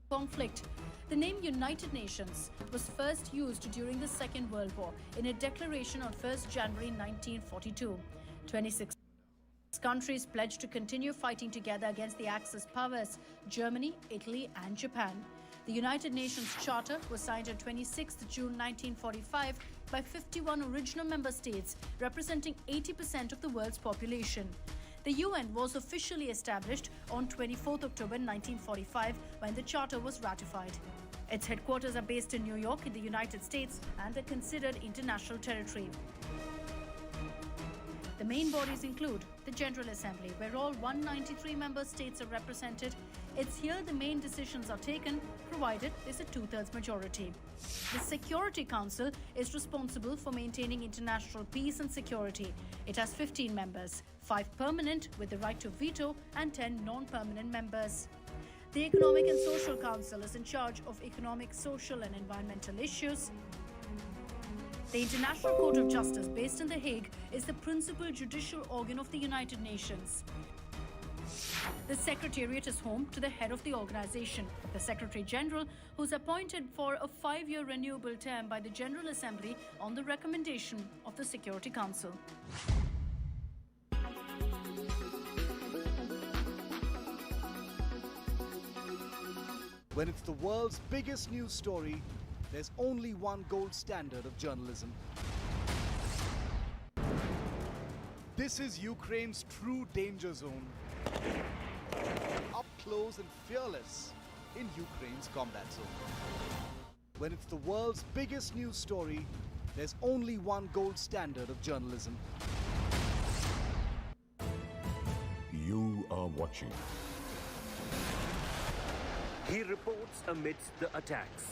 conflict. The name United Nations was first used during the Second World War in a declaration on 1st January 1942. 26 countries pledged to continue fighting together against the Axis powers, Germany, Italy and Japan. The United Nations Charter was signed on 26 June 1945 by 51 original member states, representing 80% of the world's population. The UN was officially established on 24 October 1945 when the Charter was ratified. Its headquarters are based in New York in the United States and are considered international territory. The main bodies include the General Assembly, where all 193 member states are represented. It's here the main decisions are taken, provided there's a two-thirds majority. The Security Council is responsible for maintaining international peace and security. It has 15 members, 5 permanent with the right to veto and 10 non-permanent members. The Economic and Social Council is in charge of economic, social and environmental issues. The International Court of Justice, based in The Hague, is the principal judicial organ of the United Nations. The Secretariat is home to the head of the organization, the Secretary General, who's appointed for a 5-year renewable term by the General Assembly on the recommendation of the Security Council. When it's the world's biggest news story, there's only one gold standard of journalism. This is Ukraine's true danger zone. Up close and fearless in Ukraine's combat zone. When it's the world's biggest news story, there's only one gold standard of journalism. You are watching. He reports amidst the attacks.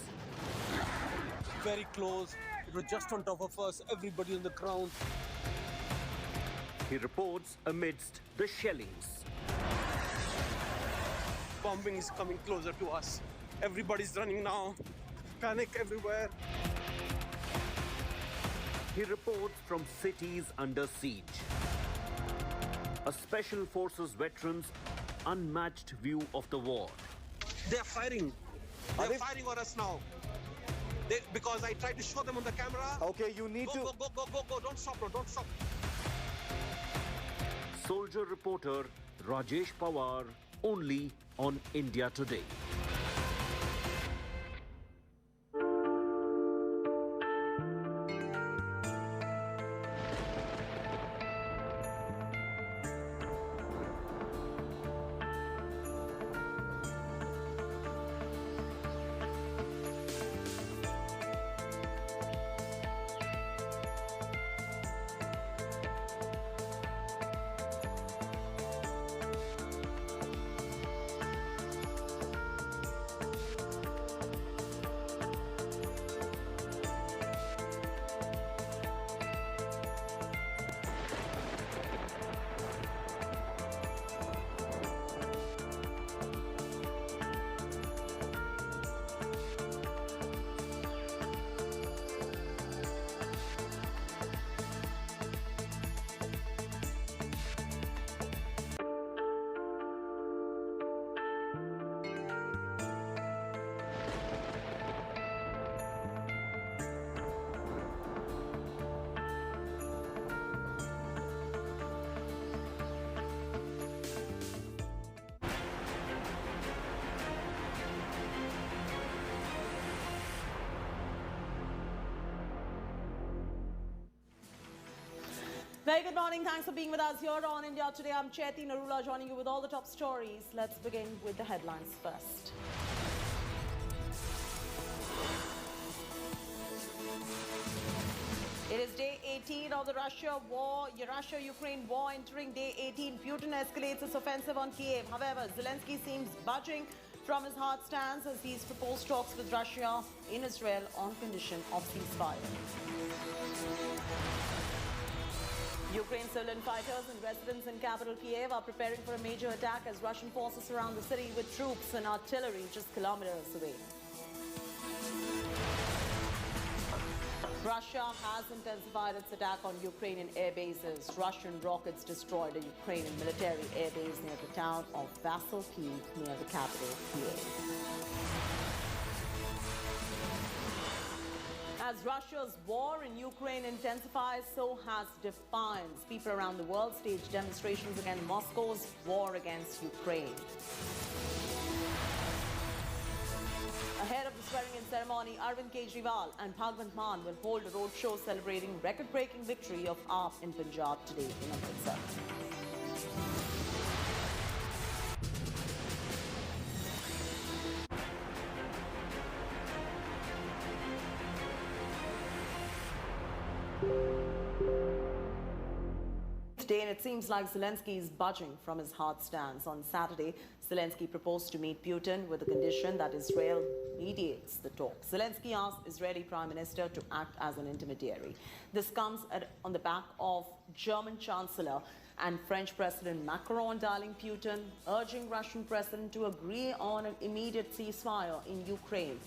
Very close. It was just on top of us, everybody on the ground. He reports amidst the shellings. Bombing is coming closer to us. Everybody's running now. Panic everywhere. He reports from cities under siege. A Special Forces veteran's unmatched view of the war. They're fighting. They're fighting on us now. Because I tried to show them on the camera. Okay, you need Go. Don't stop, bro. Don't stop. Soldier reporter Rajesh Pawar, only on India Today. Very good morning. Thanks for being with us here on India Today. I'm Chaiti Narula joining you with all the top stories. Let's begin with the headlines first. It is day 18 of the Russia-Ukraine war, entering day 18. Putin escalates his offensive on Kiev. However, Zelensky seems budging from his hard stance as he's proposed talks with Russia in Israel on condition of ceasefire. Ukraine's civilian fighters and residents in capital Kiev are preparing for a major attack as Russian forces surround the city with troops and artillery just kilometers away. Russia has intensified its attack on Ukrainian air bases. Russian rockets destroyed a Ukrainian military air base near the town of Vasilki, near the capital, Kiev. As Russia's war in Ukraine intensifies, so has defiance. People around the world staged demonstrations against Moscow's war against Ukraine. Ahead of the swearing-in ceremony, Arvind Kejriwal and Bhagwant Mann will hold a roadshow celebrating record-breaking victory of AAP in Punjab today in Amritsar. Today, and it seems like Zelensky is budging from his hard stance. On Saturday, Zelensky proposed to meet Putin with the condition that Israel mediates the talks. Zelensky asked Israeli Prime Minister to act as an intermediary. This comes on the back of German Chancellor and French President Macron dialing Putin, urging Russian President to agree on an immediate ceasefire in Ukraine.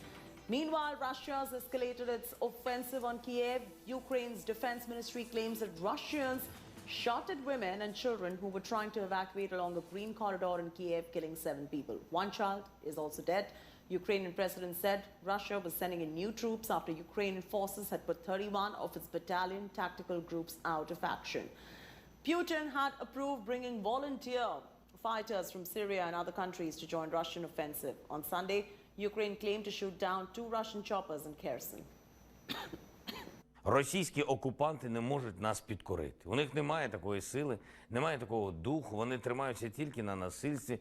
Meanwhile, Russia has escalated its offensive on Kiev. Ukraine's defense ministry claims that Russians shot at women and children who were trying to evacuate along a green corridor in Kiev, killing 7 people. 1 child is also dead. Ukrainian president said Russia was sending in new troops after Ukrainian forces had put 31 of its battalion tactical groups out of action. Putin had approved bringing volunteer fighters from Syria and other countries to join Russian offensive. On Sunday, Ukraine claimed to shoot down 2 Russian choppers in Kherson. Російські окупанти не можуть нас підкорити. У них немає такої сили, немає такого духу. Вони тримаються тільки на насильстві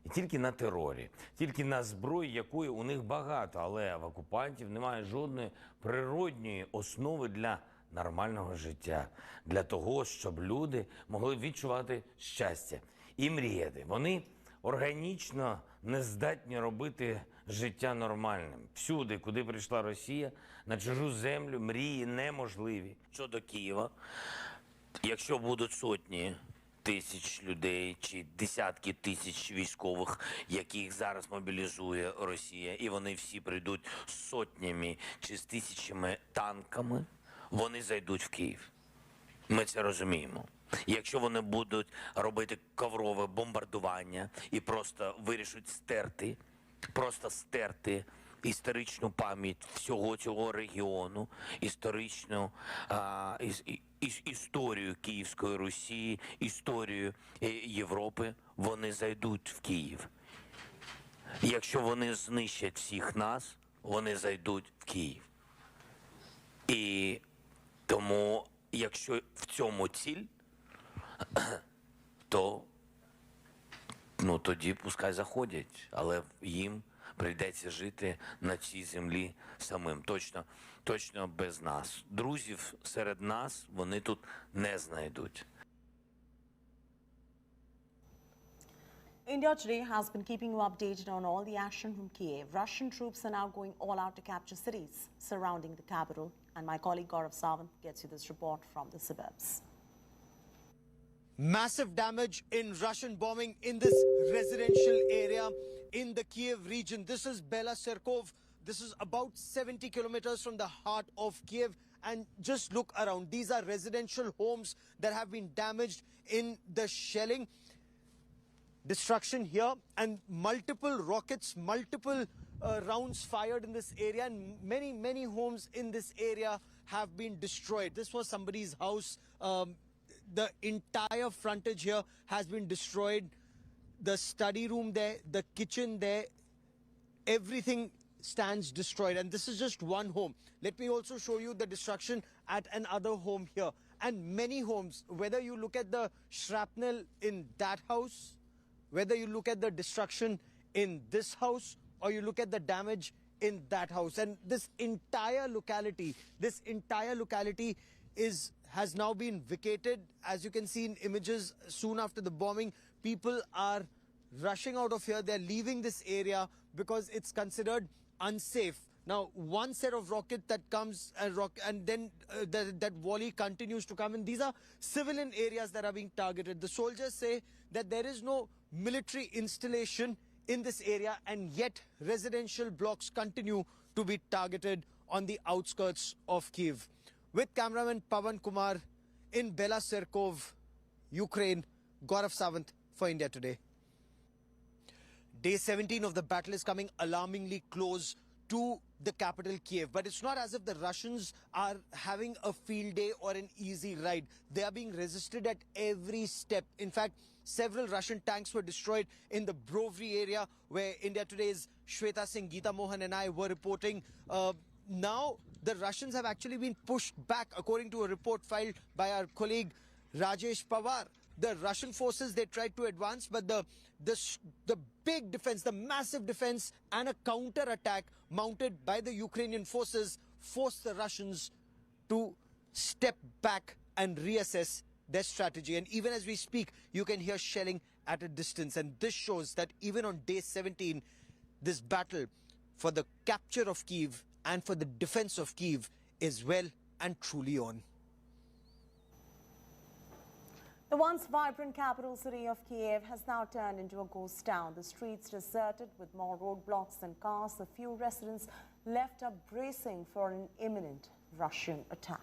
і тільки на терорі, тільки на зброї, якої у них багато. Але в окупантів немає жодної природньої основи для нормального життя, для того, щоб люди могли відчувати щастя і мріяти. Вони органічно не здатні робити життя нормальним. Всюди, куди прийшла Росія, на чужу землю, мрії неможливі. Щодо Києва, якщо будуть сотні тисяч людей чи десятки тисяч військових, яких зараз мобілізує Росія, і вони всі прийдуть з сотнями чи з тисячами танками, вони зайдуть в Київ. Ми це розуміємо. Якщо вони будуть робити коврове бомбардування і просто вирішать стерти історичну пам'ять всього цього регіону, історію Київської Русі, історію Європи, вони зайдуть в Київ. Якщо вони знищать всіх нас, вони зайдуть в Київ. І тому, якщо в цьому ціль, то тоді пускай заходять, але їм прийдеться жити на цій землі самим. Точно без нас. Друзів серед нас вони тут не знайдуть. India today has been keeping you updated on all the action from Kiev. Russian troops are now going all out to capture cities surrounding the capital. And my colleague Gaurav Sawant gets you this report from the suburbs. Massive damage in Russian bombing in this residential area in the Kiev region. This is Bela Serkov. This is about 70 kilometers from the heart of Kiev. And just look around. These are residential homes that have been damaged in the shelling. Destruction here and multiple rockets, multiple rounds fired in this area, and many homes in this area have been destroyed. This was somebody's house. The entire frontage here has been destroyed. The study room there, the kitchen there, everything stands destroyed. And this is just one home. Let me also show you the destruction at another home here. And many homes, whether you look at the shrapnel in that house, whether you look at the destruction in this house, or you look at the damage in that house. And this entire locality has now been vacated. As you can see in images, soon after the bombing, people are rushing out of here. They're leaving this area because it's considered unsafe. Now, one set of rocket that comes and then that volley continues to come in. These are civilian areas that are being targeted. The soldiers say that there is no military installation in this area, and yet residential blocks continue to be targeted on the outskirts of Kyiv. With cameraman Pavan Kumar in Bela Serkov, Ukraine, Gaurav Sawant for India Today. Day 17 of the battle is coming alarmingly close to the capital Kyiv. But it's not as if the Russians are having a field day or an easy ride. They are being resisted at every step. In fact, several Russian tanks were destroyed in the Brovary area where India Today's Shweta Singh, Geeta Mohan and I were reporting. Now the Russians have actually been pushed back, according to a report filed by our colleague Rajesh Pawar. The Russian forces, they tried to advance, but the big defense, the massive defense and a counter-attack mounted by the Ukrainian forces forced the Russians to step back and reassess their strategy. And even as we speak, you can hear shelling at a distance. And this shows that even on day 17, this battle for the capture of Kyiv and for the defense of Kyiv is well and truly on. The once vibrant capital city of Kiev has now turned into a ghost town. The streets deserted with more roadblocks than cars. The few residents left are bracing for an imminent Russian attack.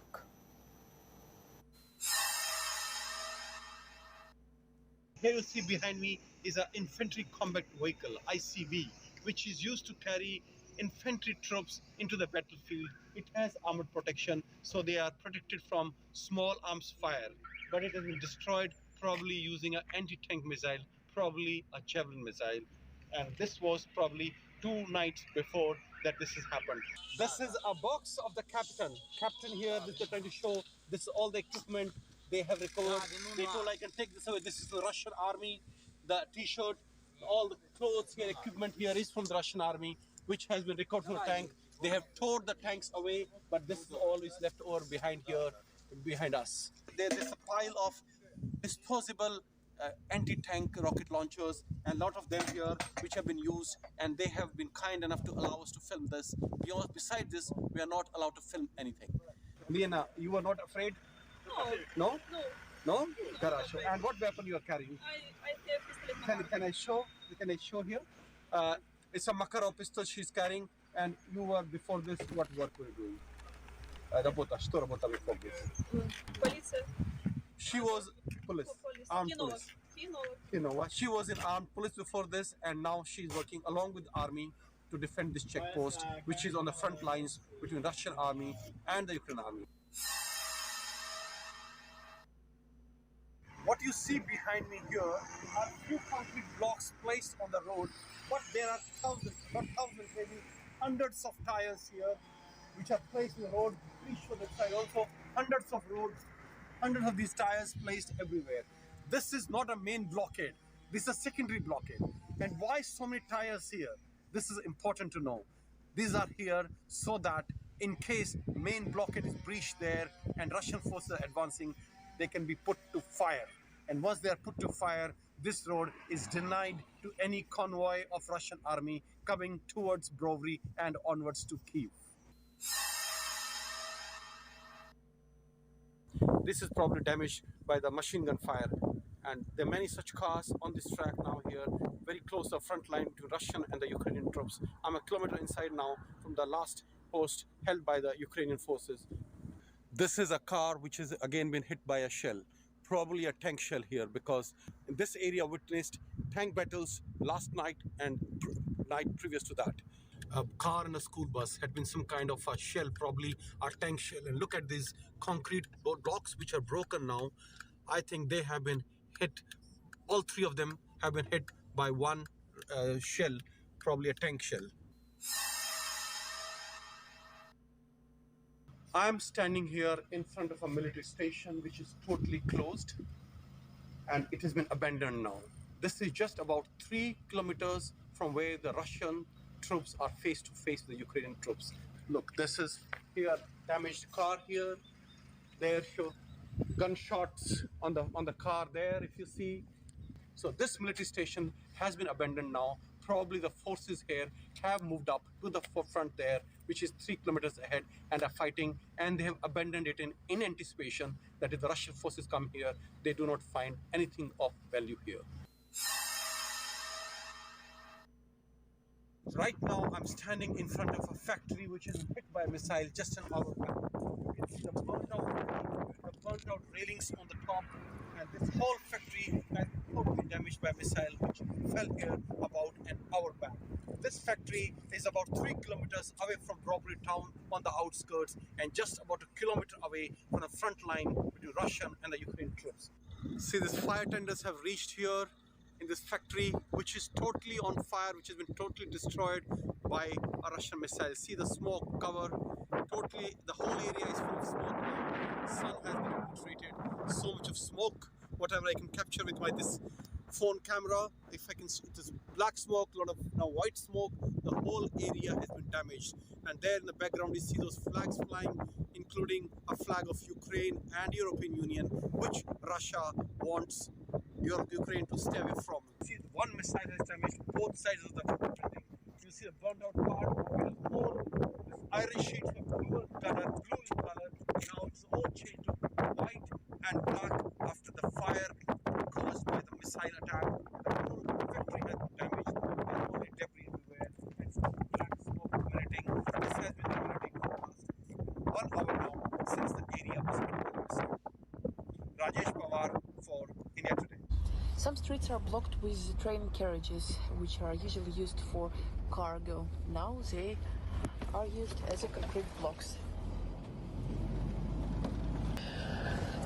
Here you see behind me is an infantry combat vehicle, ICV, which is used to carry infantry troops into the battlefield. It has armored protection, so they are protected from small arms fire. But it has been destroyed, probably using an anti-tank missile, probably a Javelin missile. And this was probably 2 nights before that this has happened. This is a box of the captain. Captain here, this they're trying to show, this is all the equipment they have recovered. They told I can take this away. This is the Russian army, the t-shirt, all the clothes here, equipment here is from the Russian army, which has been recovered from the tank. They have tore the tanks away, but this is all is left over behind here, behind us. There's a pile of disposable anti-tank rocket launchers, and a lot of them here which have been used, and they have been kind enough to allow us to film this. Besides this, we are not allowed to film anything. Liana, you are not afraid? No? No? No? Garage. And what weapon you are carrying? I have pistol. Can I show here? It's a Makarov pistol she's carrying, and you were before this, what work were you doing? Что работа before this? Полиция. She was police, armed police. She was in armed police before this, and now she's working along with the army to defend this checkpost, which is on the front lines between Russian army and the Ukrainian army. What you see behind me here are few concrete blocks placed on the road, but there are thousands, not thousands, maybe hundreds of tires here, which are placed in the road. Please show the side also. Hundreds of these tires placed everywhere. This is not a main blockade. This is a secondary blockade. And why so many tires here? This is important to know. These are here so that in case main blockade is breached there and Russian forces are advancing, they can be put to fire. And once they are put to fire, this road is denied to any convoy of Russian army coming towards Brovary and onwards to Kyiv. This is probably damaged by the machine gun fire, and there are many such cars on this track now here, very close to the front line to Russian and the Ukrainian troops. I'm a kilometer inside now from the last post held by the Ukrainian forces. This is a car which has again been hit by a shell, probably a tank shell here, because this area witnessed tank battles last night and night previous to that. A car and a school bus had been some kind of a shell, probably a tank shell. And look at these concrete blocks which are broken now. I think they have been hit, all three of them have been hit by one shell, probably a tank shell. I'm standing here in front of a military station which is totally closed, and it has been abandoned now. This is just about 3 kilometers from where the Russian troops are face to face with the Ukrainian troops. Look, this is here, damaged car here. There, show gunshots on the car there, if you see. So this military station has been abandoned now. Probably the forces here have moved up to the forefront there, which is 3 kilometers ahead, and are fighting, and they have abandoned it in anticipation that if the Russian forces come here, they do not find anything of value here. Right now, I'm standing in front of a factory which is hit by a missile just an hour back. You can see the burnt out railings on the top, and this whole factory has been totally damaged by a missile which fell here about an hour back. This factory is about 3 kilometers away from robbery town on the outskirts, and just about a kilometer away from the front line between Russian and the Ukrainian troops. See, these fire tenders have reached here in this factory, which is totally on fire, which has been totally destroyed by a Russian missile. See the smoke cover, totally, the whole area is full of smoke now. The sun has been infiltrated, so much of smoke, whatever I can capture with this phone camera. If I can see, it is black smoke, a lot of now white smoke. The whole area has been damaged, and there in the background you see those flags flying, including a flag of Ukraine and European Union, which Russia wants Ukraine to stay away from. See, one missile has damaged both sides of the building. You see the burned out part, all this iron sheets of blue in color. Now it's all changed to white and black after the fire caused by the missile attack. The whole factory has been damaged. There's only debris everywhere. It's black smoke emanating. This has been emanating for the past 1 hour now since the area was hit by the missile. Rajesh Pawar for India Today. Some streets are blocked with train carriages, which are usually used for cargo. Now they are used as a concrete blocks.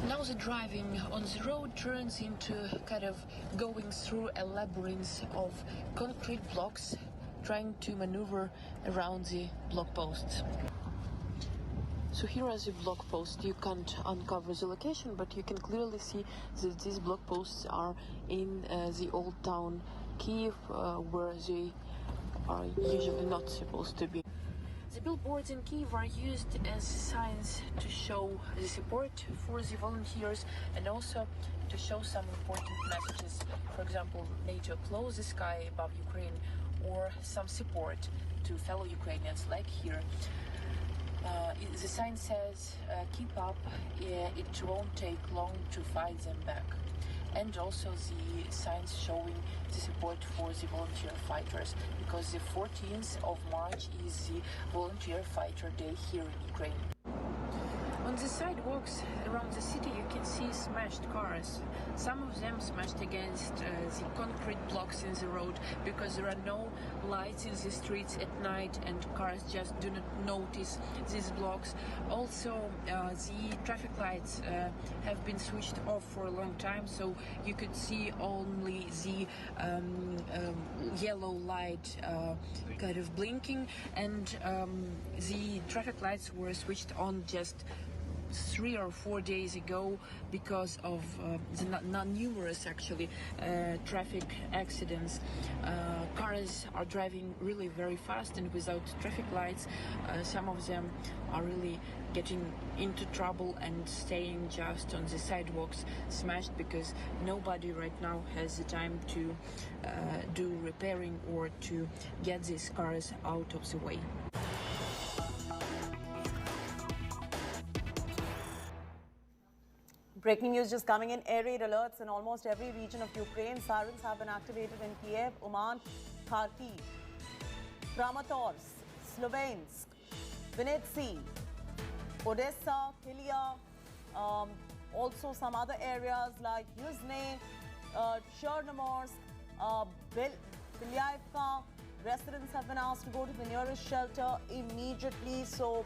Now the driving on the road turns into kind of going through a labyrinth of concrete blocks, trying to maneuver around the block posts. So here are the block posts. You can't uncover the location, but you can clearly see that these block posts are in the old town Kiev, where they are usually not supposed to be. The billboards in Kiev are used as signs to show the support for the volunteers and also to show some important messages. For example, NATO close the sky above Ukraine, or some support to fellow Ukrainians, like here. The sign says, keep up, it won't take long to fight them back. And also the signs showing the support for the volunteer fighters, because the 14th of March is the Volunteer Fighter Day here in Ukraine. On the sidewalks around the city you can see smashed cars. Some of them smashed against the concrete blocks in the road, because there are no lights in the streets at night and cars just do not notice these blocks. Also the traffic lights have been switched off for a long time, so you could see only the yellow light kind of blinking, and the traffic lights were switched on just 3 or 4 days ago because of the numerous actually traffic accidents. Cars are driving really very fast and without traffic lights. Some of them are really getting into trouble and staying just on the sidewalks smashed, because nobody right now has the time to do repairing or to get these cars out of the way. Breaking news just coming in. Air raid alerts in almost every region of Ukraine. Sirens have been activated in Kiev, Uman, Kharkiv, Kramatorsk, Slovensk, Vinnytsia, Odessa, Kilia, also some other areas like Yuzhny, Chernomorsk, Belyaevka. Residents have been asked to go to the nearest shelter immediately. So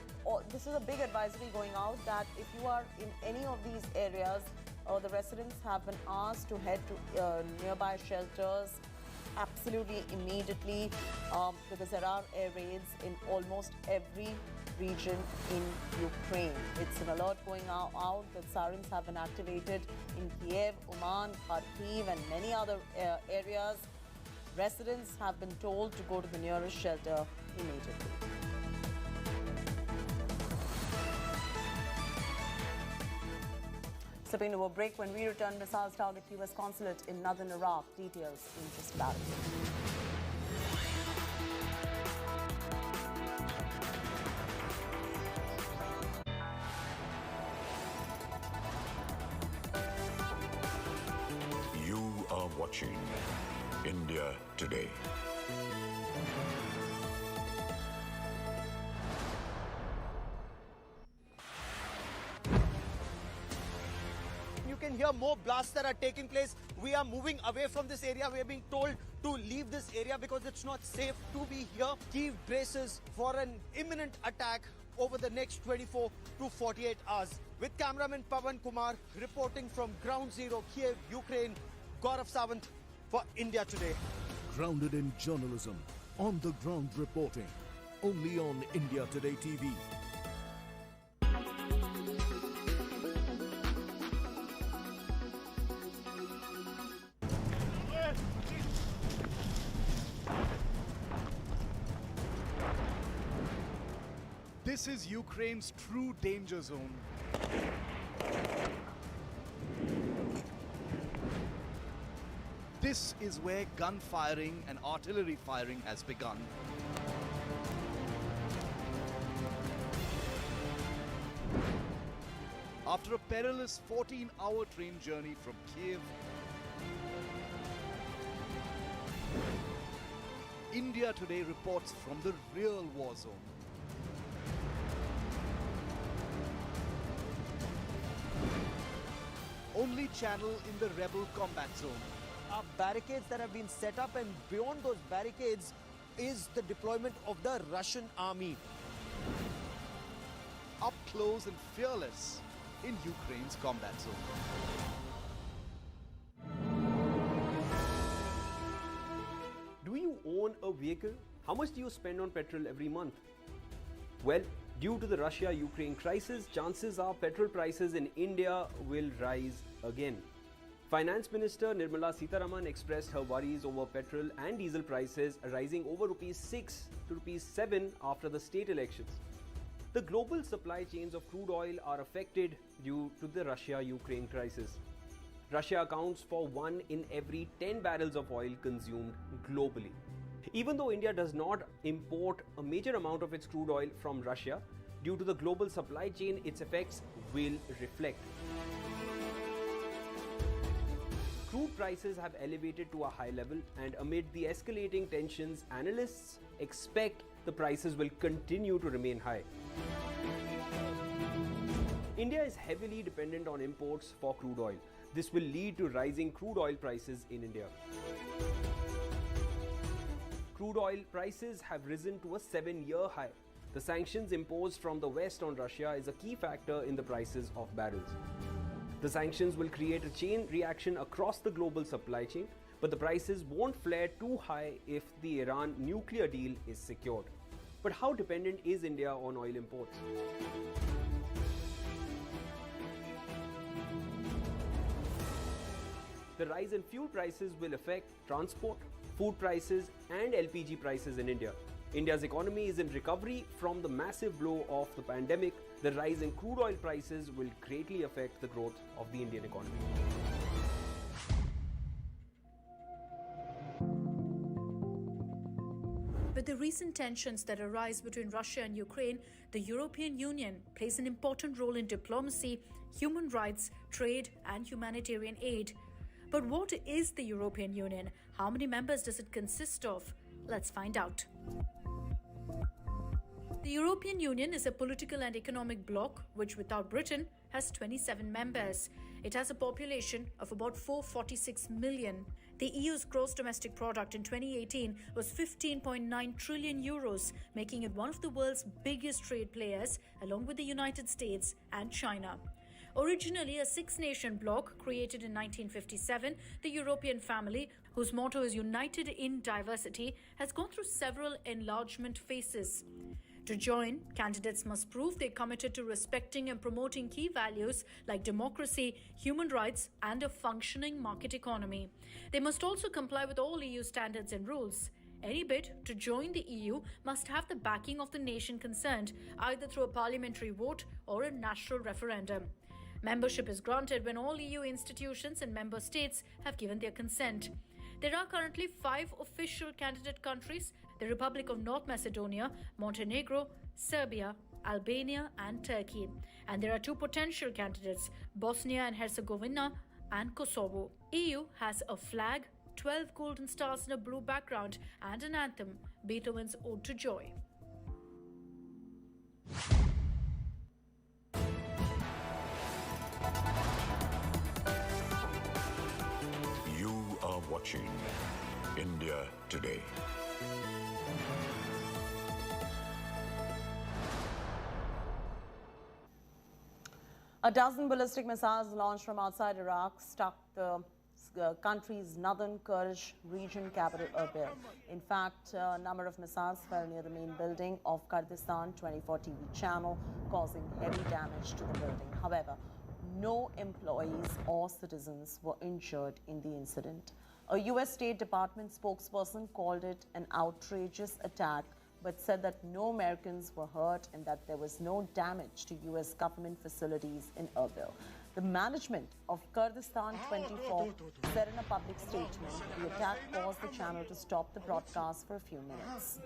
this is a big advisory going out that if you are in any of these areas, the residents have been asked to head to nearby shelters absolutely immediately, because there are air raids in almost every region in Ukraine. It's an alert going out that sirens have been activated in Kiev, Uman, Kharkiv and many other areas. Residents have been told to go to the nearest shelter immediately. Slipping to a break. When we return, missiles target US consulate in northern Iraq. Details in just about a minute. You are watching India Today. can hear more blasts that are taking place. We are moving away from this area. We are being told to leave this area because it's not safe to be here. Kyiv braces for an imminent attack over the next 24 to 48 hours. With cameraman Pavan Kumar reporting from Ground Zero, Kiev, Ukraine, Gaurav Sawant for India Today. Grounded in journalism, on the ground reporting, only on India Today TV. This is Ukraine's true danger zone. This is where gun firing and artillery firing has begun. After a perilous 14-hour train journey from Kiev, India Today reports from the real war zone. Only channel in the rebel combat zone. Barricades that have been set up, and beyond those barricades is the deployment of the Russian army. Up close and fearless in Ukraine's combat zone. Do you own a vehicle? How much do you spend on petrol every month? Well, due to the Russia-Ukraine crisis, chances are petrol prices in India will rise again. Finance Minister Nirmala Sitharaman expressed her worries over petrol and diesel prices rising over ₹6 to ₹7 after the state elections. The global supply chains of crude oil are affected due to the Russia-Ukraine crisis. Russia accounts for 1 in every 10 barrels of oil consumed globally. Even though India does not import a major amount of its crude oil from Russia, due to the global supply chain, its effects will reflect. Crude prices have elevated to a high level, and amid the escalating tensions, analysts expect the prices will continue to remain high. India is heavily dependent on imports for crude oil. This will lead to rising crude oil prices in India. Crude oil prices have risen to a 7-year high. The sanctions imposed from the West on Russia is a key factor in the prices of barrels. The sanctions will create a chain reaction across the global supply chain, but the prices won't flare too high if the Iran nuclear deal is secured. But how dependent is India on oil imports? The rise in fuel prices will affect transport, food prices, and LPG prices in India. India's economy is in recovery from the massive blow of the pandemic. The rise in crude oil prices will greatly affect the growth of the Indian economy. With the recent tensions that arise between Russia and Ukraine, the European Union plays an important role in diplomacy, human rights, trade, and humanitarian aid. But what is the European Union? How many members does it consist of? Let's find out. The European Union is a political and economic bloc which, without Britain, has 27 members. It has a population of about 446 million. The EU's gross domestic product in 2018 was 15.9 trillion euros, making it one of the world's biggest trade players, along with the United States and China. Originally a six-nation bloc created in 1957, the European family, whose motto is United in Diversity, has gone through several enlargement phases. To join, candidates must prove they're committed to respecting and promoting key values like democracy, human rights, and a functioning market economy. They must also comply with all EU standards and rules. Any bid to join the EU must have the backing of the nation concerned, either through a parliamentary vote or a national referendum. Membership is granted when all EU institutions and member states have given their consent. There are currently 5 official candidate countries: the Republic of North Macedonia, Montenegro, Serbia, Albania, and Turkey. And there are 2 potential candidates: Bosnia and Herzegovina and Kosovo. EU has a flag, 12 golden stars in a blue background, and an anthem, Beethoven's Ode to Joy. watching India Today. A dozen ballistic missiles launched from outside Iraq struck the country's northern Kurdish region capital Erbil. In fact, a number of missiles fell near the main building of Kurdistan 24 TV channel, causing heavy damage to the building. However, no employees or citizens were injured in the incident. A U.S. State Department spokesperson called it an outrageous attack, but said that no Americans were hurt and that there was no damage to U.S. government facilities in Erbil. The management of Kurdistan 24 said in a public statement the attack caused the channel to stop the broadcast for a few minutes.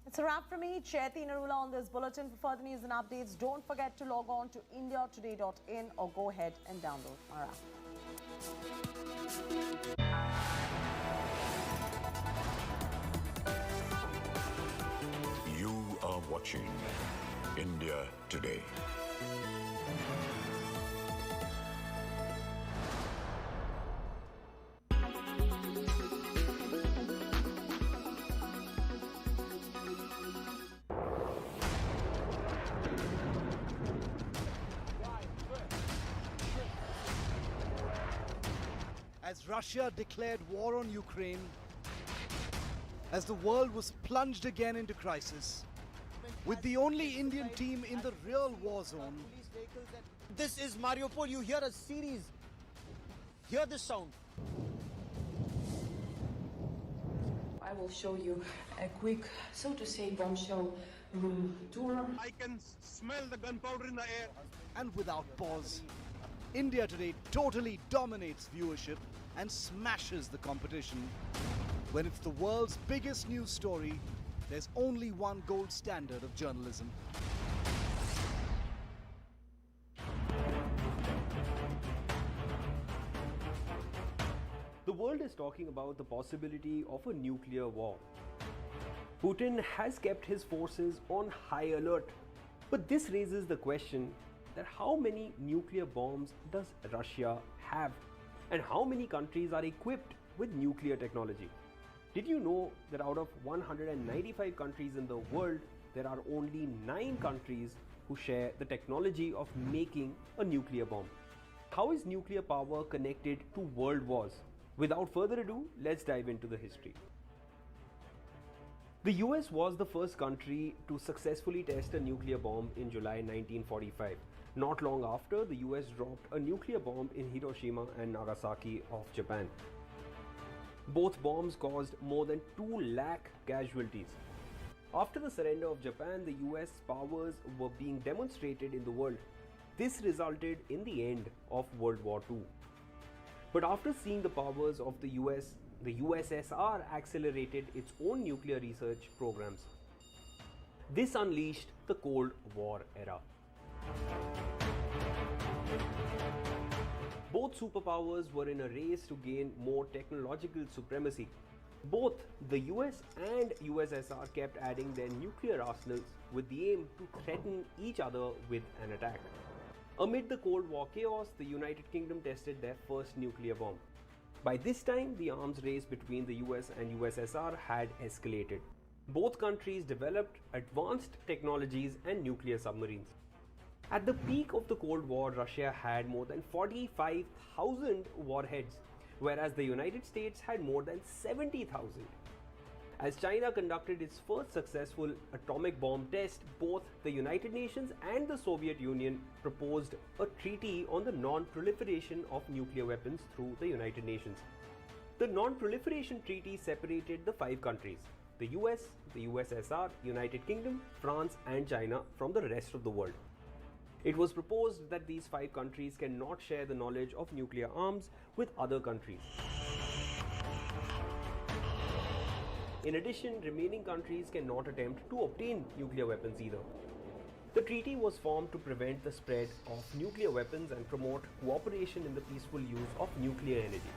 It's a wrap from me, Chaiti Narula, on this bulletin. For further news and updates, don't forget to log on to indiatoday.in or go ahead and download our app. You are watching India Today. As Russia declared war on Ukraine, as the world was plunged again into crisis, with the only Indian team in the real war zone. This is Mariupol. You hear a series. Hear this sound. I will show you a quick, so to say, bombshell room tour. I can smell the gunpowder in the air. And without pause, India Today totally dominates viewership and smashes the competition. When it's the world's biggest news story, there's only one gold standard of journalism. The world is talking about the possibility of a nuclear war. Putin has kept his forces on high alert. But this raises the question that how many nuclear bombs does Russia have? And how many countries are equipped with nuclear technology? Did you know that out of 195 countries in the world, there are only 9 countries who share the technology of making a nuclear bomb? How is nuclear power connected to world wars? Without further ado, let's dive into the history. The US was the first country to successfully test a nuclear bomb in July 1945. Not long after, the US dropped a nuclear bomb in Hiroshima and Nagasaki of Japan. Both bombs caused more than 2 lakh casualties. After the surrender of Japan, the US powers were being demonstrated in the world. This resulted in the end of World War II. But after seeing the powers of the US, the USSR accelerated its own nuclear research programs. This unleashed the Cold War era. Both superpowers were in a race to gain more technological supremacy. Both the US and USSR kept adding their nuclear arsenals with the aim to threaten each other with an attack. Amid the Cold War chaos, the United Kingdom tested their first nuclear bomb. By this time, the arms race between the US and USSR had escalated. Both countries developed advanced technologies and nuclear submarines. At the peak of the Cold War, Russia had more than 45,000 warheads, whereas the United States had more than 70,000. As China conducted its first successful atomic bomb test, both the United Nations and the Soviet Union proposed a treaty on the non-proliferation of nuclear weapons through the United Nations. The non-proliferation treaty separated the 5 countries, the US, the USSR, United Kingdom, France and China from the rest of the world. It was proposed that these 5 countries cannot share the knowledge of nuclear arms with other countries. In addition, remaining countries cannot attempt to obtain nuclear weapons either. The treaty was formed to prevent the spread of nuclear weapons and promote cooperation in the peaceful use of nuclear energy.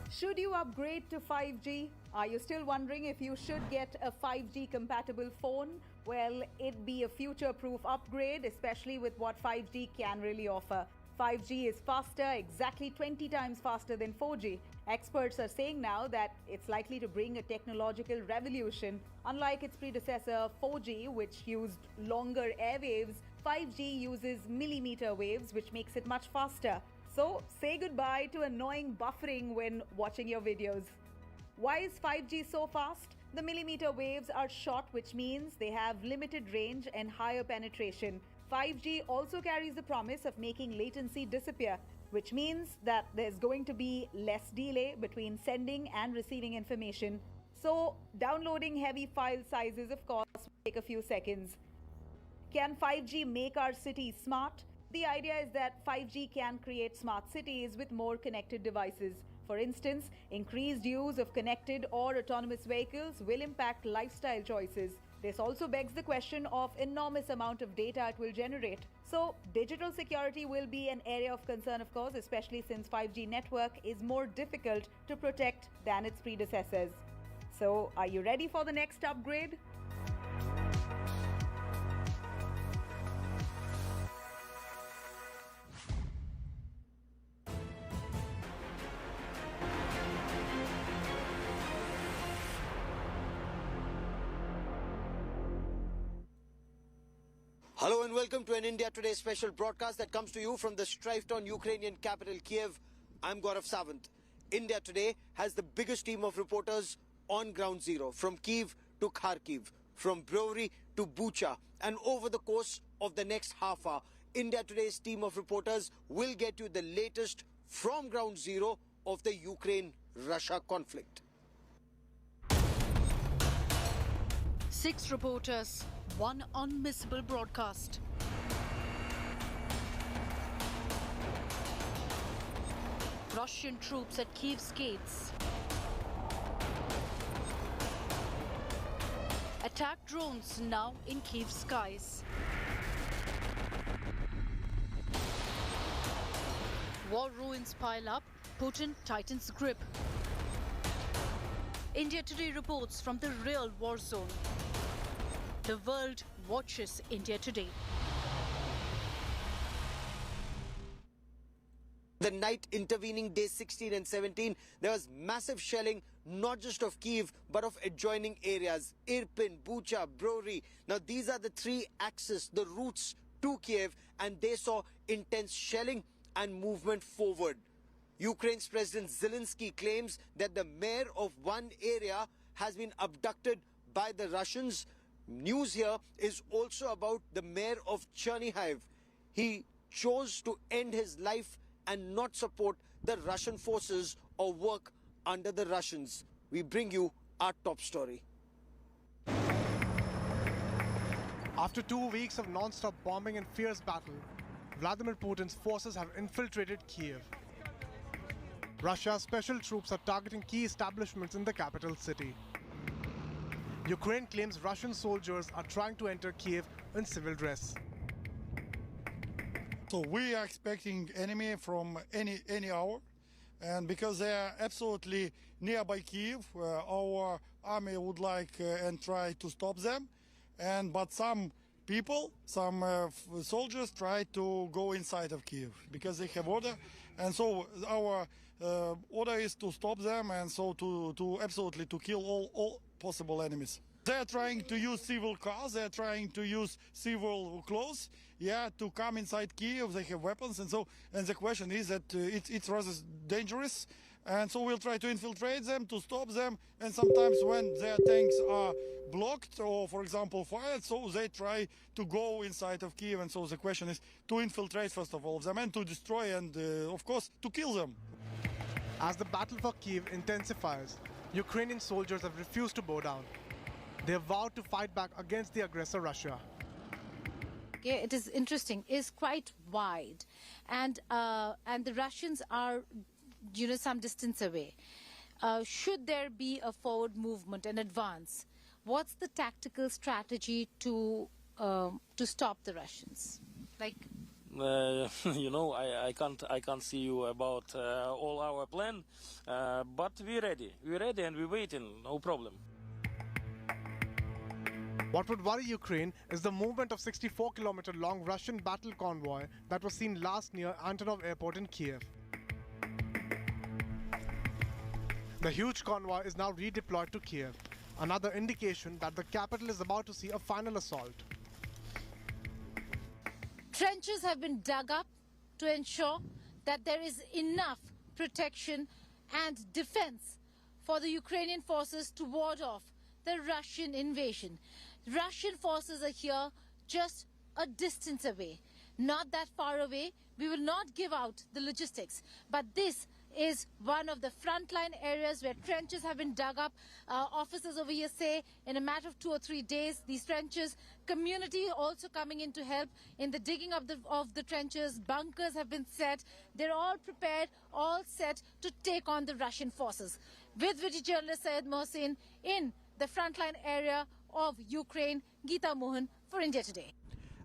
Should you upgrade to 5G? Are you still wondering if you should get a 5G compatible phone? Well, it'd be a future-proof upgrade, especially with what 5G can really offer. 5G is faster, exactly 20 times faster than 4G. Experts are saying now that it's likely to bring a technological revolution. Unlike its predecessor, 4G, which used longer airwaves, 5G uses millimeter waves, which makes it much faster. So, say goodbye to annoying buffering when watching your videos. Why is 5G so fast? The millimeter waves are short, which means they have limited range and higher penetration. 5G also carries the promise of making latency disappear, which means that there's going to be less delay between sending and receiving information. So, downloading heavy file sizes, of course, will take a few seconds. Can 5G make our cities smart? The idea is that 5G can create smart cities with more connected devices. For instance, increased use of connected or autonomous vehicles will impact lifestyle choices. This also begs the question of enormous amount of data it will generate. So, digital security will be an area of concern, of course, especially since 5G network is more difficult to protect than its predecessors. So, are you ready for the next upgrade? Hello and welcome to an India Today special broadcast that comes to you from the strife-torn Ukrainian capital Kiev. I'm Gaurav Savant. India Today has the biggest team of reporters on ground zero, from Kyiv to Kharkiv, from Brewery to Bucha. And over the course of the next half hour, India Today's team of reporters will get you the latest from ground zero of the Ukraine-Russia conflict. 6 reporters, 1 unmissable broadcast. Russian troops at Kyiv's gates. Attack drones now in Kyiv skies. War ruins pile up, Putin tightens grip. India Today reports from the real war zone. The world watches India Today. The night intervening days 16 and 17, there was massive shelling, not just of Kyiv, but of adjoining areas. Irpin, Bucha, Brewery. Now, these are the 3 axes, the routes to Kiev, and they saw intense shelling and movement forward. Ukraine's President Zelensky claims that the mayor of one area has been abducted by the Russians. News here is also about the mayor of Chernihiv. He chose to end his life and not support the Russian forces or work under the Russians. We bring you our top story. After 2 weeks of non-stop bombing and fierce battle, Vladimir Putin's forces have infiltrated Kiev. Russia's special troops are targeting key establishments in the capital city. Ukraine claims Russian soldiers are trying to enter Kiev in civil dress. So we are expecting enemy from any hour, and because they are absolutely nearby Kiev, our army would like and try to stop them, but some people, some soldiers try to go inside of Kiev because they have order, and so our order is to stop them, and so to absolutely to kill all possible enemies. They are trying to use civil cars, they are trying to use civil clothes, to come inside Kiev. They have weapons, and the question is that it's rather dangerous, and so we'll try to infiltrate them, to stop them, and sometimes when their tanks are blocked or, for example, fired, so they try to go inside of Kiev, and so the question is to infiltrate first of all them and to destroy and, of course, to kill them. As the battle for Kiev intensifies, Ukrainian soldiers have refused to bow down. They have vowed to fight back against the aggressor Russia. Yeah, it is interesting. It's quite wide, and the Russians are, some distance away. Should there be a forward movement, an advance, what's the tactical strategy to stop the Russians? You know, I can't see you about all our plan, but we're ready and we're waiting, no problem. What would worry Ukraine is the movement of 64-kilometer-long Russian battle convoy that was seen last near Antonov Airport in Kiev. The huge convoy is now redeployed to Kiev, another indication that the capital is about to see a final assault. Trenches have been dug up to ensure that there is enough protection and defense for the Ukrainian forces to ward off the Russian invasion. Russian forces are here just a distance away, not that far away. We will not give out the logistics, but this is one of the frontline areas where trenches have been dug up. Officers over here say in a matter of 2 or 3 days, these trenches, community also coming in to help in the digging of the trenches. Bunkers have been set. They're all prepared, all set to take on the Russian forces. With British journalist Syed Mohsin in the frontline area of Ukraine, Geeta Mohan for India Today.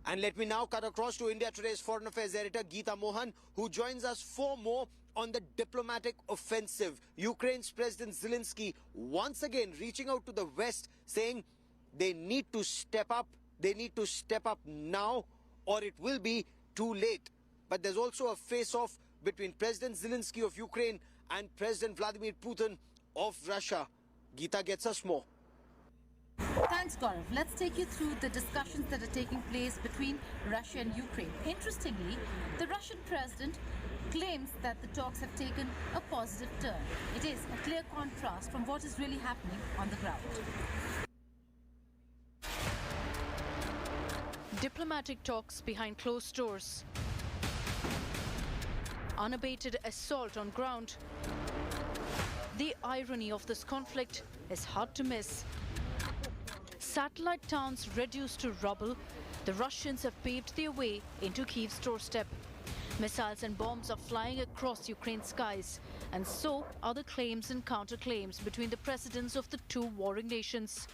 And let me now cut across to India Today's Foreign Affairs editor Geeta Mohan, who joins us for more on the diplomatic offensive. Ukraine's President Zelensky once again reaching out to the West, saying they need to step up. They need to step up now or it will be too late. But there's also a face-off between President Zelensky of Ukraine and President Vladimir Putin of Russia. Geeta gets us more. Thanks, Gaurav. Let's take you through the discussions that are taking place between Russia and Ukraine. Interestingly, the Russian president claims that the talks have taken a positive turn. It is a clear contrast from what is really happening on the ground. Diplomatic talks behind closed doors. Unabated assault on ground. The irony of this conflict is hard to miss. Satellite towns reduced to rubble, the Russians have paved their way into Kyiv's doorstep. Missiles and bombs are flying across Ukraine's skies, and so are the claims and counterclaims between the presidents of the two warring nations.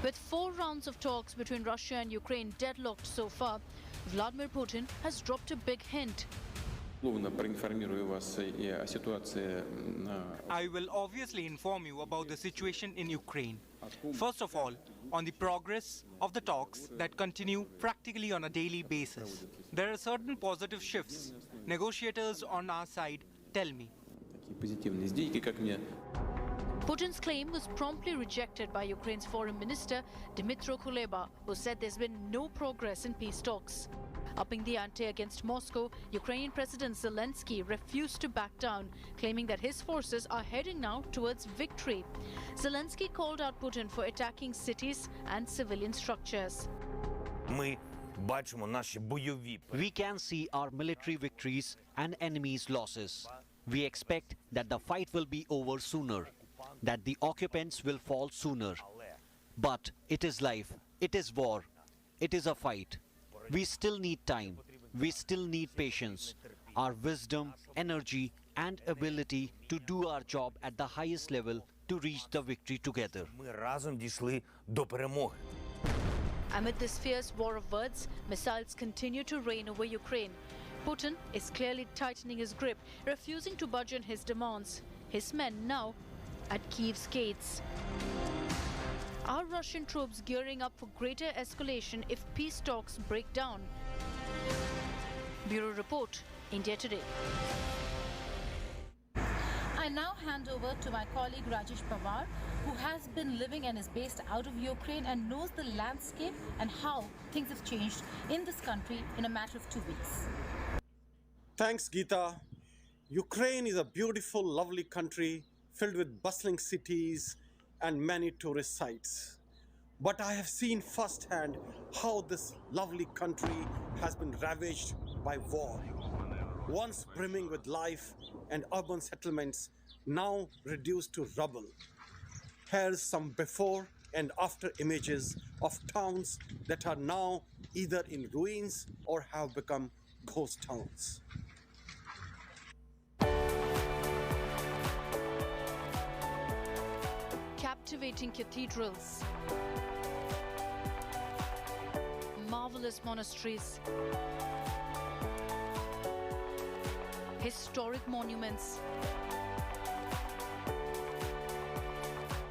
With 4 rounds of talks between Russia and Ukraine deadlocked so far, Vladimir Putin has dropped a big hint. I will obviously inform you about the situation in Ukraine. First of all, on the progress of the talks that continue practically on a daily basis. There are certain positive shifts. Negotiators on our side tell me. Putin's claim was promptly rejected by Ukraine's foreign minister Dmytro Kuleba, who said there's been no progress in peace talks. Upping the ante against Moscow, Ukrainian President Zelensky refused to back down, claiming that his forces are heading now towards victory. Zelensky called out Putin for attacking cities and civilian structures. We can see our military victories and enemies' losses. We expect that the fight will be over sooner, that the occupants will fall sooner. But it is life, it is war, it is a fight. We still need time, we still need patience, our wisdom, energy and ability to do our job at the highest level to reach the victory together. Amid this fierce war of words, missiles continue to rain over Ukraine. Putin is clearly tightening his grip, refusing to budge on his demands. His men now at Kyiv's gates. Are Russian troops gearing up for greater escalation if peace talks break down? Bureau Report, India Today. I now hand over to my colleague Rajesh Pawar, who has been living and is based out of Ukraine and knows the landscape and how things have changed in this country in a matter of 2 weeks. Thanks, Geeta. Ukraine is a beautiful, lovely country filled with bustling cities and many tourist sites. But I have seen firsthand how this lovely country has been ravaged by war. Once brimming with life and urban settlements, now reduced to rubble. Here's some before and after images of towns that are now either in ruins or have become ghost towns. Captivating cathedrals, marvelous monasteries, historic monuments,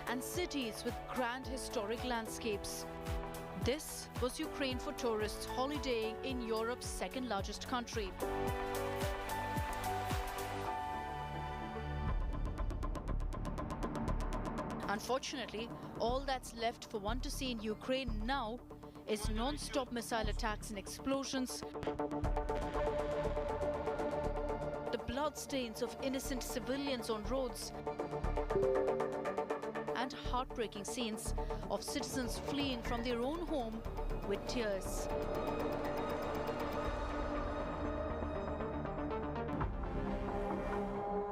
and cities with grand historic landscapes. This was Ukraine for tourists holidaying in Europe's second largest country. Unfortunately, all that's left for one to see in Ukraine now is non-stop missile attacks and explosions, the bloodstains of innocent civilians on roads, and heartbreaking scenes of citizens fleeing from their own home with tears.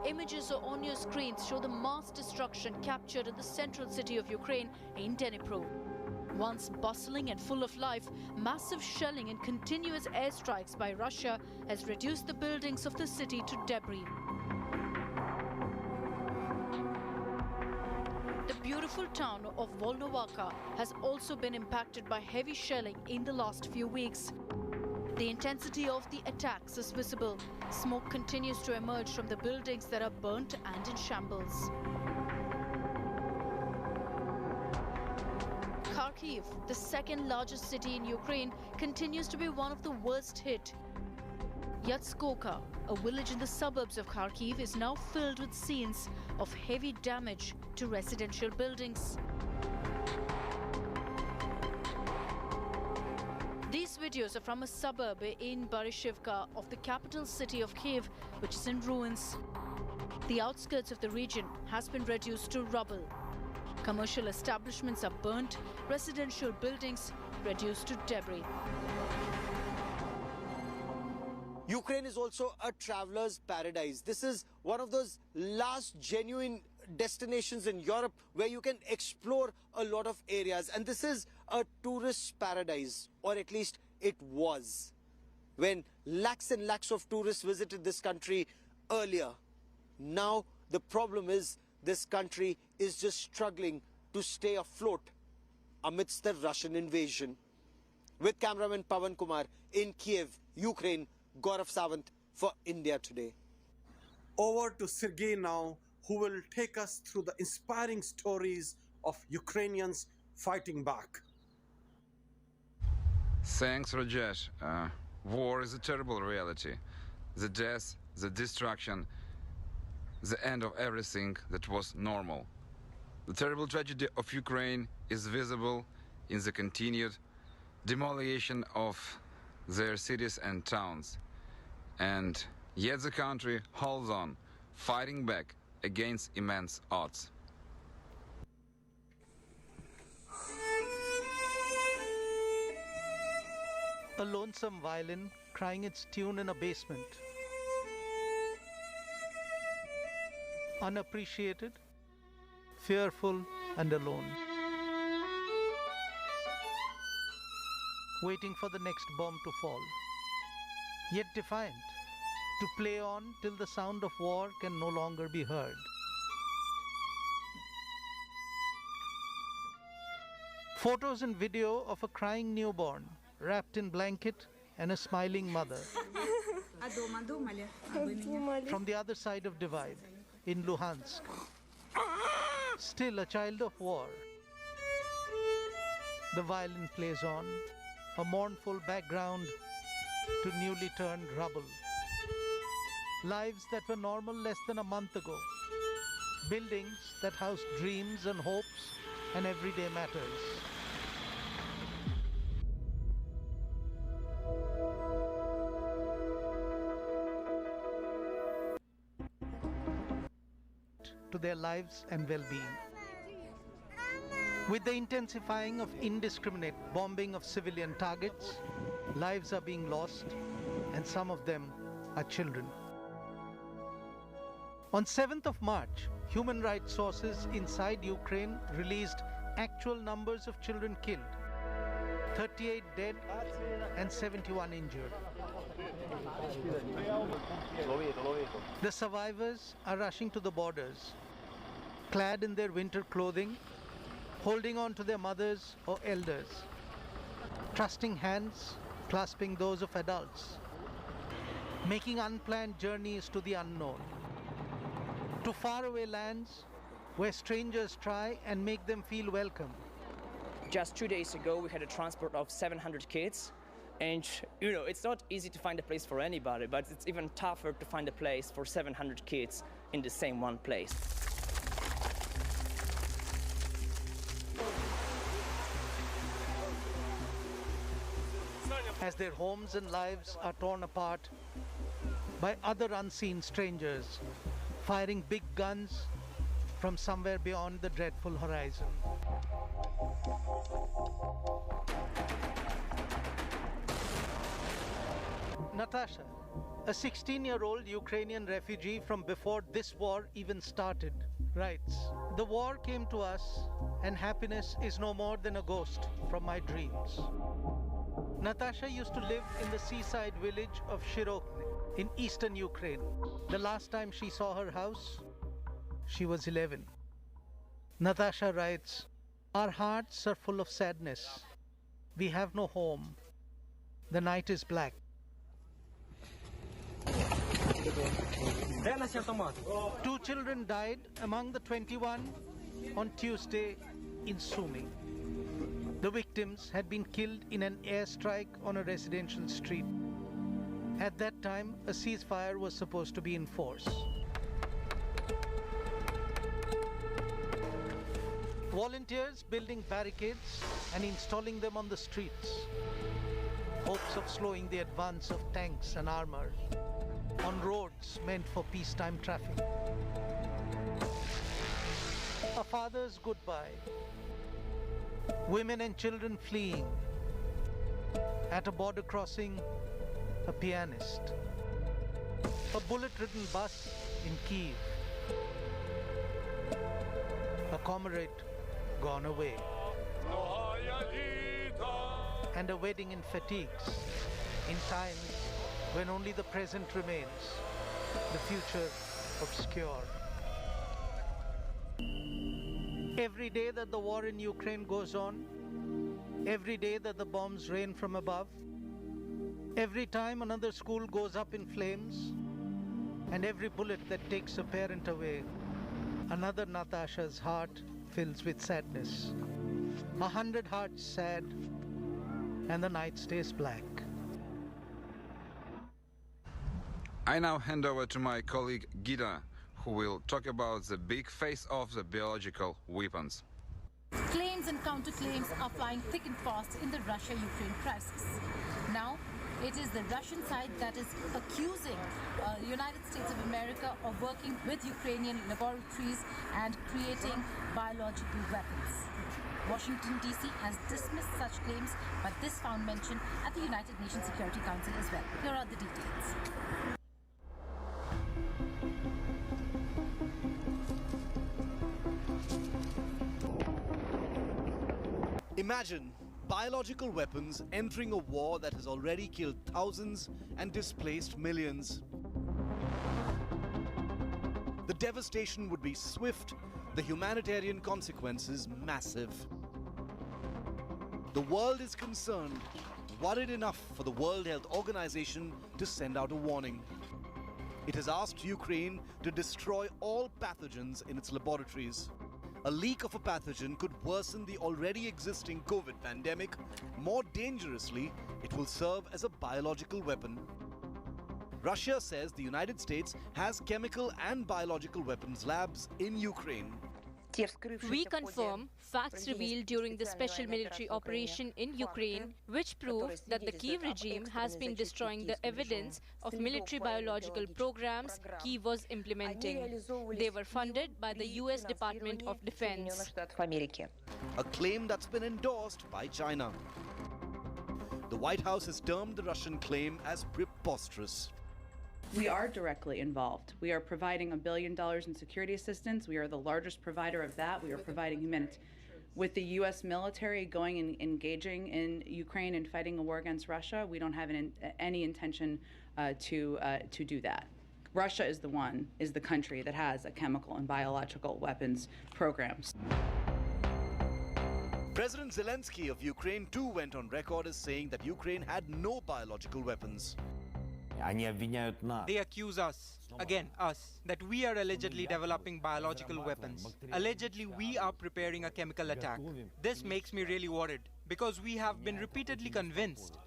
Images on your screens show the mass destruction captured in the central city of Ukraine in Dnipro. Once bustling and full of life, massive shelling and continuous airstrikes by Russia has reduced the buildings of the city to debris. The beautiful town of Volnovakha has also been impacted by heavy shelling in the last few weeks. The intensity of the attacks is visible. Smoke continues to emerge from the buildings that are burnt and in shambles. Kharkiv, the second largest city in Ukraine, continues to be one of the worst hit. Yatskoka, a village in the suburbs of Kharkiv, is now filled with scenes of heavy damage to residential buildings. These videos are from a suburb in Barishivka of the capital city of Kiev, which is in ruins. The outskirts of the region has been reduced to rubble. Commercial establishments are burnt, residential buildings reduced to debris. Ukraine is also a traveler's paradise. This is one of those last genuine destinations in Europe where you can explore a lot of areas. And this is a tourist paradise, or at least it was, when lakhs and lakhs of tourists visited this country earlier. Now the problem is this country is just struggling to stay afloat amidst the Russian invasion. With cameraman Pawan Kumar in Kiev, Ukraine, Gaurav Sawant for India Today. Over to Sergei now, who will take us through the inspiring stories of Ukrainians fighting back. Thanks, Rajesh. War is a terrible reality. The death, the destruction, the end of everything that was normal. The terrible tragedy of Ukraine is visible in the continued demolition of their cities and towns. And yet the country holds on, fighting back against immense odds. A lonesome violin crying its tune in a basement. Unappreciated, fearful and alone. Waiting for the next bomb to fall. Yet defiant, to play on till the sound of war can no longer be heard. Photos and video of a crying newborn, wrapped in blanket and a smiling mother. From the other side of divide, in Luhansk. Still a child of war. The violin plays on, a mournful background to newly turned rubble. Lives that were normal less than a month ago. Buildings that housed dreams and hopes and everyday matters. To their lives and well-being. With the intensifying of indiscriminate bombing of civilian targets, lives are being lost, and some of them are children. On 7th of March, human rights sources inside Ukraine released actual numbers of children killed, 38 dead and 71 injured. The survivors are rushing to the borders, clad in their winter clothing, holding on to their mothers or elders, trusting hands clasping those of adults. making unplanned journeys to the unknown, to faraway lands where strangers try and make them feel welcome. Just 2 days ago, we had a transport of 700 kids. And, it's not easy to find a place for anybody, but it's even tougher to find a place for 700 kids in the same one place. As their homes and lives are torn apart by other unseen strangers, firing big guns from somewhere beyond the dreadful horizon. Natasha, a 16-year-old Ukrainian refugee from before this war even started, writes, "The war came to us and happiness is no more than a ghost from my dreams." Natasha used to live in the seaside village of Shirokne in eastern Ukraine. The last time she saw her house, she was 11. Natasha writes, "Our hearts are full of sadness. We have no home. The night is black." Two children died among the 21 on Tuesday in Sumy. The victims had been killed in an airstrike on a residential street. At that time, a ceasefire was supposed to be in force. Volunteers building barricades and installing them on the streets. Hopes of slowing the advance of tanks and armor on roads meant for peacetime traffic. A father's goodbye. Women and children fleeing. At a border crossing, a pianist. A bullet-ridden bus in Kyiv. A comrade gone away. And a wedding in fatigues, in times when only the present remains, the future obscure. Every day that the war in Ukraine goes on, every day that the bombs rain from above, every time another school goes up in flames, and every bullet that takes a parent away, another Natasha's heart fills with sadness. 100 hearts sad, and the night stays black. I now hand over to my colleague Gitna, who will talk about the big face-off the biological weapons. Claims and counterclaims are flying thick and fast in the Russia-Ukraine crisis. Now, it is the Russian side that is accusing the United States of America of working with Ukrainian laboratories and creating biological weapons. Washington, D.C. has dismissed such claims, but this found mention at the United Nations Security Council as well. Here are the details. Imagine biological weapons entering a war that has already killed thousands and displaced millions. The devastation would be swift, the humanitarian consequences massive. The world is concerned, worried enough for the World Health Organization to send out a warning. It has asked Ukraine to destroy all pathogens in its laboratories. A leak of a pathogen could worsen the already existing COVID pandemic. More dangerously, it will serve as a biological weapon. Russia says the United States has chemical and biological weapons labs in Ukraine. We confirm facts revealed during the special military operation in Ukraine, which prove that the Kyiv regime has been destroying the evidence of military biological programs Kyiv was implementing. They were funded by the US Department of Defense. A claim that's been endorsed by China. The White House has termed the Russian claim as preposterous. We are directly involved. We are providing $1 billion in security assistance. We are the largest provider of that. We are providing humanity. With the U.S. military going and engaging in Ukraine and fighting a war against Russia, we don't have any intention to do that. Russia is the country that has a chemical and biological weapons programs. President Zelensky of Ukraine too went on record as saying that Ukraine had no biological weapons. Они обвиняют нас. They accuse us, again us, that we are allegedly developing biological weapons. Allegedly, we are preparing a chemical attack. This makes me really worried because we have been repeatedly convinced.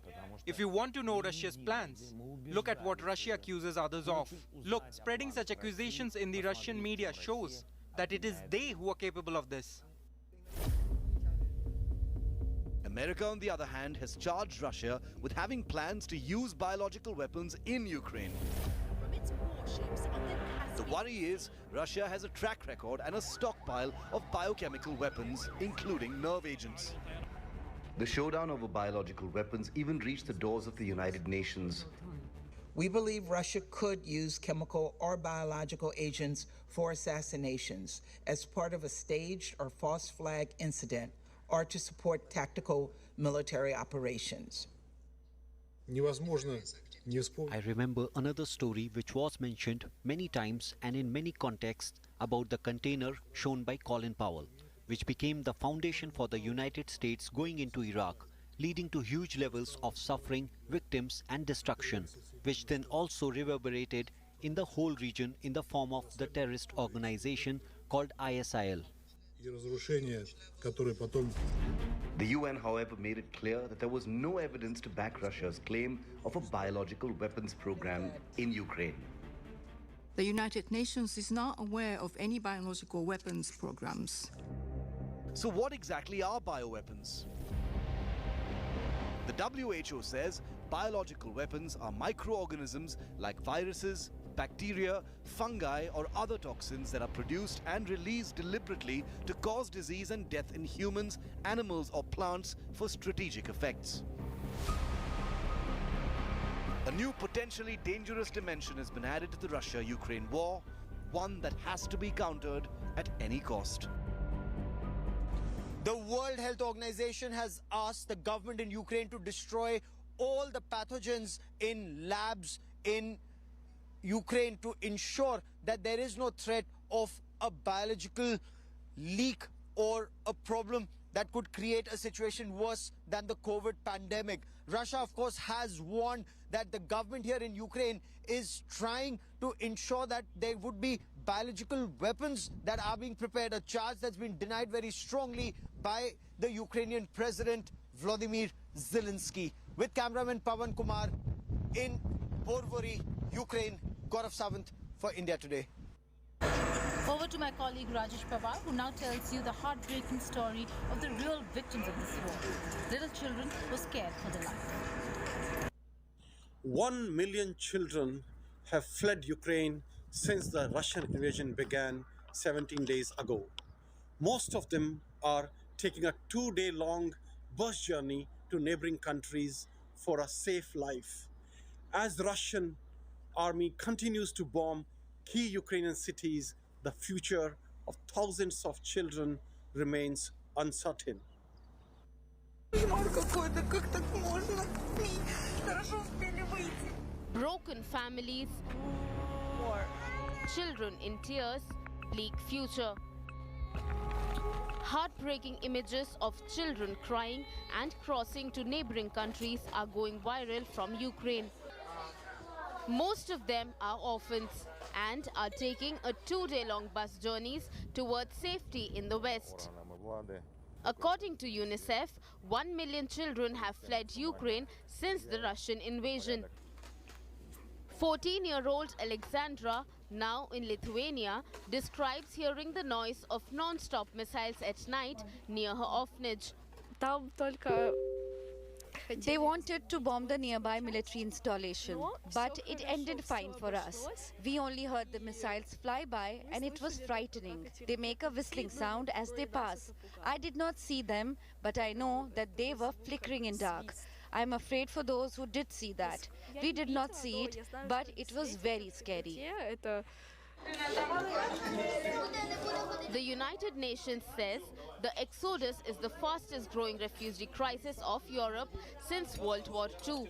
If you want to know Russia's plans, look at what Russia accuses others of. Look, spreading such accusations in the Russian media shows that it is they who are capable of this. America, on the other hand, has charged Russia with having plans to use biological weapons in Ukraine. The worry is Russia has a track record and a stockpile of biochemical weapons, including nerve agents. The showdown over biological weapons even reached the doors of the United Nations. We believe Russia could use chemical or biological agents for assassinations as part of a staged or false flag incident or to support tactical military operations. I remember another story which was mentioned many times and in many contexts about the container shown by Colin Powell, which became the foundation for the United States going into Iraq, leading to huge levels of suffering, victims and destruction, which then also reverberated in the whole region in the form of the terrorist organization called ISIL. The UN, however, made it clear that there was no evidence to back Russia's claim of a biological weapons program in Ukraine. The United Nations is not aware of any biological weapons programs. So what exactly are bioweapons? The WHO says biological weapons are microorganisms like viruses, bacteria, fungi, or other toxins that are produced and released deliberately to cause disease and death in humans, animals, or plants for strategic effects. A new potentially dangerous dimension has been added to the Russia-Ukraine war, one that has to be countered at any cost. The World Health Organization has asked the government in Ukraine to destroy all the pathogens in labs in Ukraine to ensure that there is no threat of a biological leak or a problem that could create a situation worse than the COVID pandemic. Russia, of course, has warned that the government here in Ukraine is trying to ensure that there would be biological weapons that are being prepared, a charge that's been denied very strongly by the Ukrainian President Volodymyr Zelensky. With cameraman Pawan Kumar in Porvory, Ukraine, Gaurav Sawant for India Today. Over to my colleague Rajesh Pawar, who now tells you the heartbreaking story of the real victims of this war. Little children were scared for their life. 1 million children have fled Ukraine since the Russian invasion began 17 days ago. Most of them are taking a 2-day-long bus journey to neighboring countries for a safe life. As the Russian army continues to bomb key Ukrainian cities, the future of thousands of children remains uncertain. Broken families, children in tears, bleak future. Heartbreaking images of children crying and crossing to neighboring countries are going viral from Ukraine. Most of them are orphans and are taking a 2-day-long bus journeys towards safety in the West. According to UNICEF, 1 million children have fled Ukraine since the Russian invasion. 14-year-old Alexandra, now in Lithuania, describes hearing the noise of non-stop missiles at night near her orphanage. They wanted to bomb the nearby military installation, but it ended fine for us. We only heard the missiles fly by and it was frightening. They make a whistling sound as they pass. I did not see them, but I know that they were flickering in dark. I'm afraid for those who did see that. We did not see it, but it was very scary. The United Nations says the exodus is the fastest growing refugee crisis of Europe since World War II.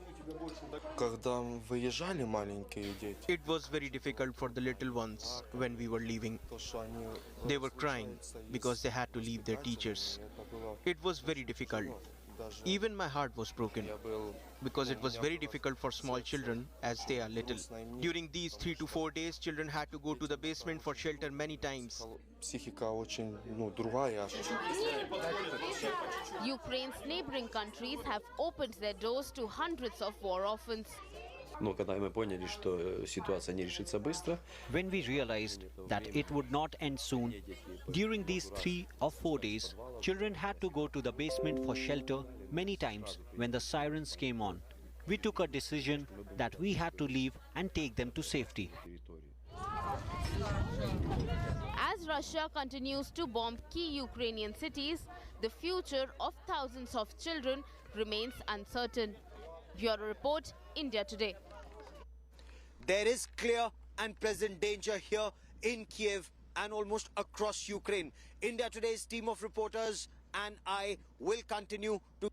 It was very difficult for the little ones when we were leaving. They were crying because they had to leave their teachers. It was very difficult. Even my heart was broken because it was very difficult for small children as they are little. During these 3 to 4 days, children had to go to the basement for shelter many times. Ukraine's neighboring countries have opened their doors to hundreds of war orphans. When we realized that it would not end soon, during these 3 or 4 days, children had to go to the basement for shelter many times when the sirens came on. We took a decision that we had to leave and take them to safety. As Russia continues to bomb key Ukrainian cities, the future of thousands of children remains uncertain. Bureau Report, India Today. There is clear and present danger here in Kiev and almost across Ukraine. India Today's team of reporters and I will continue to